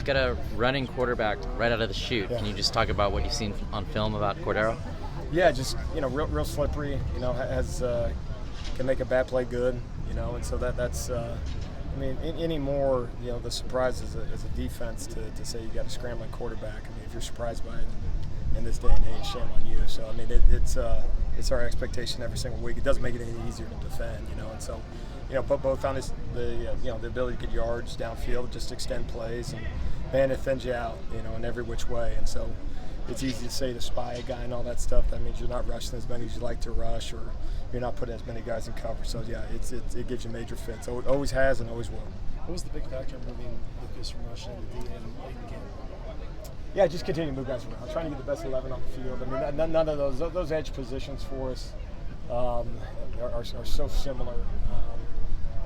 got a running quarterback right out of the chute. Yeah. Can you just talk about what you've seen on film about Cordeiro? Yeah, just real slippery. Has can make a bad play good. And so that's. Any more, the surprise as a defense to say you got a scrambling quarterback. If you're surprised by it in this day and age, shame on you. So it's our expectation every single week. It doesn't make it any easier to defend, and so. Put both on the ability to get yards downfield, just extend plays, and man, it thins you out, in every which way. And so it's easy to say to spy a guy and all that stuff. That means you're not rushing as many as you like to rush, or you're not putting as many guys in cover. So yeah, it gives you major fits. So it always has and always will. What was the big factor in moving Lucas from rushing to D and late in the game? Yeah, just continue to move guys around. Trying to get the best 11 on the field. None of those edge positions for us are so similar.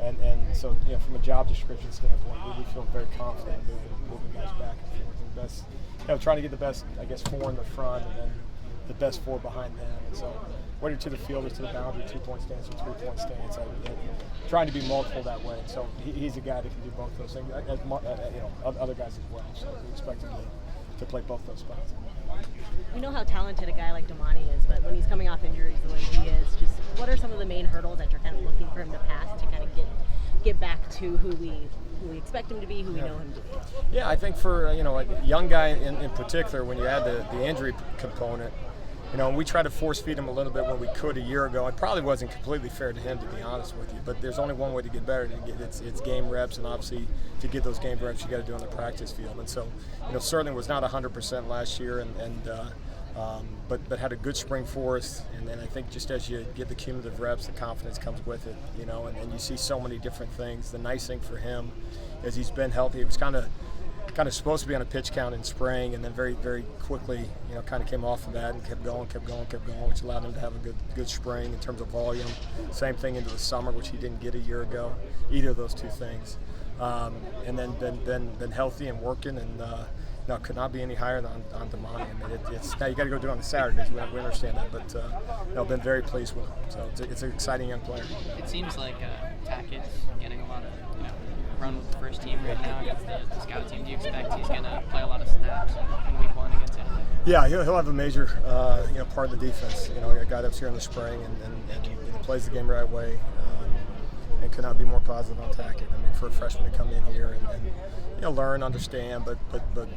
And so, from a job description standpoint, we feel very confident moving guys back and forth. And best, trying to get the best, I guess, 4 in the front and then the best 4 behind them. And so, whether to the field or to the boundary, 2-point stance or 3-point stance, trying to be multiple that way. And so, he's a guy that can do both those things, as other guys as well. So, we expect him to play both those spots. We know how talented a guy like Damani is, but when he's coming off injuries the way he is, just what are some of the main hurdles that you're kind of looking for him to pass to kind of get back to who we expect him to be, who we know him to be? Yeah, I think for a young guy in particular, when you add the injury component, we tried to force feed him a little bit when we could a year ago. It probably wasn't completely fair to him, to be honest with you. But there's only one way to get better. It's game reps, and obviously to get those game reps, you got to do on the practice field. And so, certainly was not 100% last year, but had a good spring for us. And then I think just as you get the cumulative reps, the confidence comes with it. And you see so many different things. The nice thing for him is he's been healthy. It was kind of supposed to be on a pitch count in spring, and then very, very quickly, kind of came off of that and kept going, which allowed him to have a good spring in terms of volume. Same thing into the summer, which he didn't get a year ago. Either of those two things, and then been healthy and working, and could not be any higher than on Damani. It's now you got to go do it on the Saturdays. We understand that, but been very pleased with him. So it's an exciting young player. It seems like Tackett's getting a lot of run with the first team right now against the scout team. Do you expect he's going to play a lot of snaps in week 1 against him? Yeah, he'll have a major part of the defense. A guy that's here in the spring and plays the game the right way. And could not be more positive on Tackett. For a freshman to come in here and learn, understand, but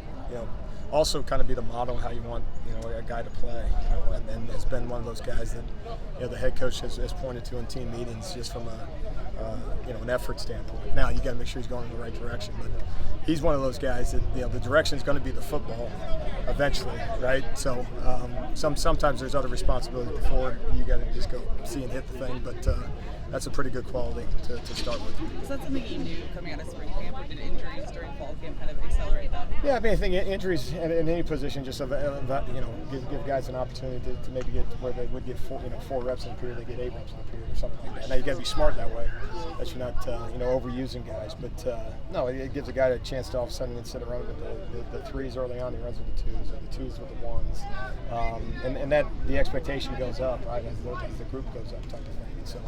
also kind of be the model of how you want a guy to play. And has been one of those guys that the head coach has pointed to in team meetings just from an effort standpoint. Now you got to make sure he's going in the right direction, but he's one of those guys that the direction is going to be the football eventually, right? So sometimes there's other responsibilities before you got to just go see and hit the thing, but that's a pretty good quality to start with. Is that something you knew coming out of spring camp, or did injuries during fall camp kind of accelerate that? Yeah, I think injuries in any position just give guys an opportunity to maybe get to where they would get 4 reps in a period, they get 8 reps in a period or something like that. Now you got to be smart that way, that you're not overusing guys. But no, it gives a guy a chance to all of a sudden instead of running with the 3s early on, he runs with the 2s, or the 2s with the 1s, and that the expectation goes up, right, as the group goes up, type of thing. So.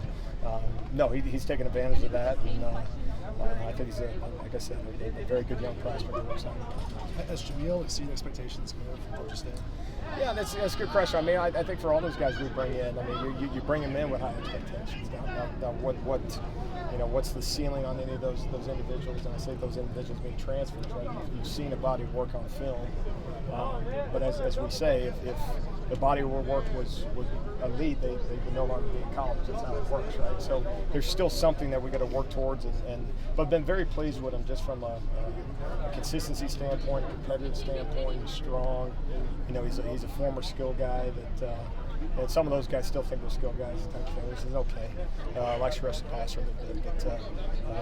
No, he's taken advantage of that, and I think he's, like I said, a very good young prospect that works out. Has Jamil exceeded expectations from Georgia State? Yeah, that's a good question. I think for all those guys we bring in, you bring them in with high expectations. Now what's the ceiling on any of those individuals? And I say those individuals being transfers, right? You've seen a body of work on film, but as we say, if the body of work was elite, they would no longer be in college. That's how it works, right? So there's still something that we got to work towards, but been very pleased with him just from a consistency standpoint, a competitive standpoint. He's strong. He's a former skill guy that. And some of those guys still think they're skill guys. He says, okay, likes to rush the passer a little bit,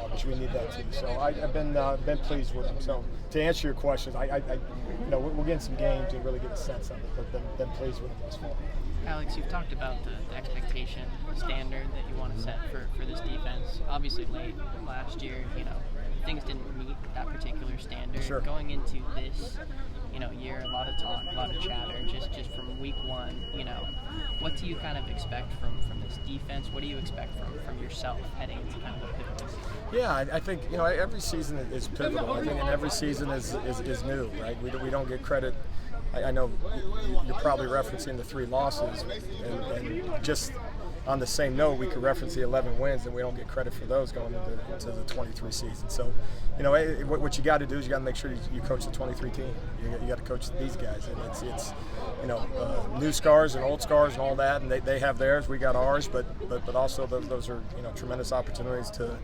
but we need that too. So I've been pleased with him. So to answer your questions, we're getting some games and really get a sense of it, but been pleased with him thus far. Alex, you've talked about the expectation, the standard that you want to set for this defense. Obviously, late last year, things didn't meet that particular standard. Sure. Going into this year, a lot of talk, a lot of chatter, just from week one. What do you kind of expect from this defense? What do you expect from yourself heading into kind of the pivotal season? Yeah, I think every season is pivotal. I think, and every season is new, right? We don't get credit. I know you're probably referencing the 3 losses, and just on the same note, we could reference the 11 wins, and we don't get credit for those going into the 23 season. So, what you got to do is you got to make sure you coach the 23 team. You got to coach these guys, and it's new scars and old scars and all that, and they have theirs, we got ours, but also those are tremendous opportunities to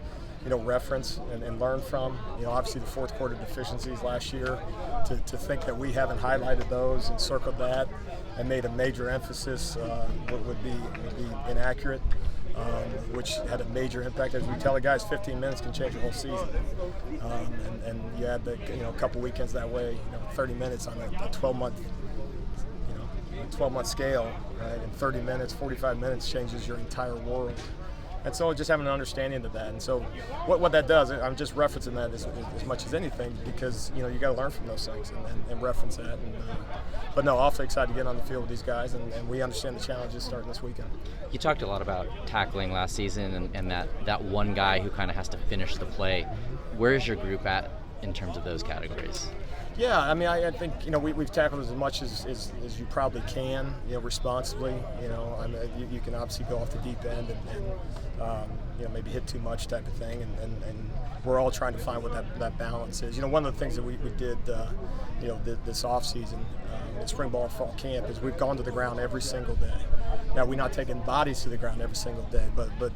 reference and learn from. Obviously the fourth quarter deficiencies last year, to think that we haven't highlighted those and circled that and made a major emphasis would be inaccurate, which had a major impact. As we tell the guys, 15 minutes can change the whole season. And you had a couple weekends that way, 30 minutes on a 12-month 12-month scale, right? And 30 minutes, 45 minutes changes your entire world. And so just having an understanding of that. And so what that does, I'm just referencing that as much as anything, because you got to learn from those things and reference that. But no, awfully excited to get on the field with these guys, and we understand the challenges starting this weekend. You talked a lot about tackling last season and that one guy who kind of has to finish the play. Where is your group at in terms of those categories? Yeah, I mean, I think we've tackled as much as you probably can, responsibly. I mean, you can obviously go off the deep end and maybe hit too much type of thing, and we're all trying to find what that balance is. One of the things that we did, this off season, in spring ball and fall camp, is we've gone to the ground every single day. Now, we're not taking bodies to the ground every single day, but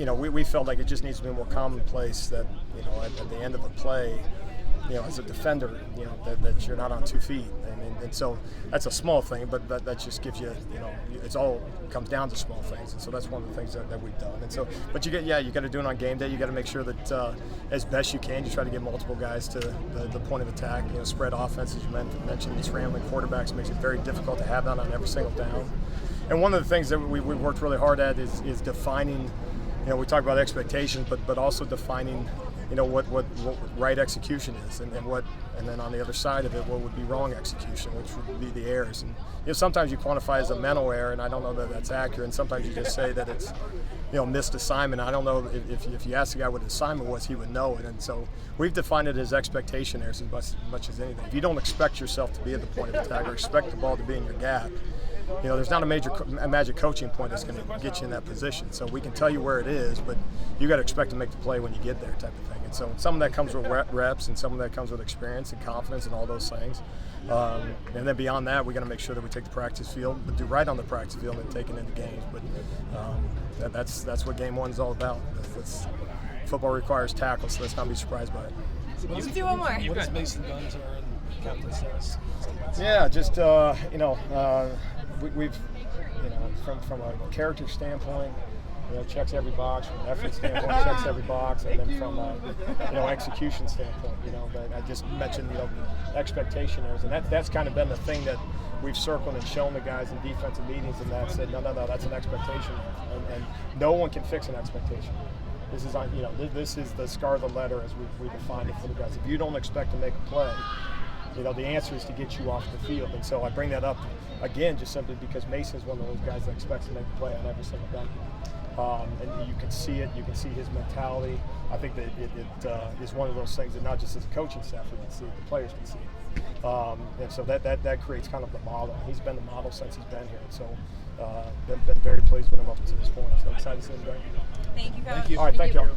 we felt like it just needs to be more commonplace that at the end of a play, as a defender, that you're not on 2 feet. I mean, and so that's a small thing, but that just gives you, it's all comes down to small things. And so that's one of the things that we've done. And so, but you got to do it on game day. You got to make sure that as best you can, you try to get multiple guys to the point of attack. Spread offense, as you mentioned, these rambling quarterbacks makes it very difficult to have that on every single down. And one of the things that we've worked really hard at is defining, we talk about expectations, but also defining what right execution is, and then on the other side of it, what would be wrong execution, which would be the errors. And sometimes you quantify as a mental error, and I don't know that that's accurate. And sometimes you just say that it's missed assignment. I don't know if you ask the guy what the assignment was, he would know it. And so we've defined it as expectation errors as much as anything. If you don't expect yourself to be at the point of attack or expect the ball to be in your gap, there's not a magic coaching point that's going to get you in that position. So we can tell you where it is, but you got to expect to make the play when you get there, type of thing. And so some of that comes with reps, and some of that comes with experience and confidence and all those things. And then beyond that, we got to make sure that we take the practice field, but do right on the practice field and take it into games. But that's what game one is all about. Football requires tackles, so let's not be surprised by it. Let's do one more. What has Mason done to earn captain status? Yeah, just we've from a character standpoint, checks every box. From an effort standpoint, checks every box, and then from execution standpoint, that I just mentioned, expectation errors, and that's kind of been the thing that we've circled and shown the guys in defensive meetings, and that said, no, that's an expectation, and no one can fix an expectation. This is this is the scar of the letter as we defined it for the guys. If you don't expect to make a play, the answer is to get you off the field. And so I bring that up again just simply because Mason's one of those guys that expects to make a play on every single down. And you can see it. You can see his mentality. I think that it is one of those things that not just as a coaching staff we can see, the players can see it. And so that creates kind of the model. He's been the model since he's been here. So been very pleased with him up to this point. So excited to see him go. Thank you, Coach. Thank you. All right, thank you all.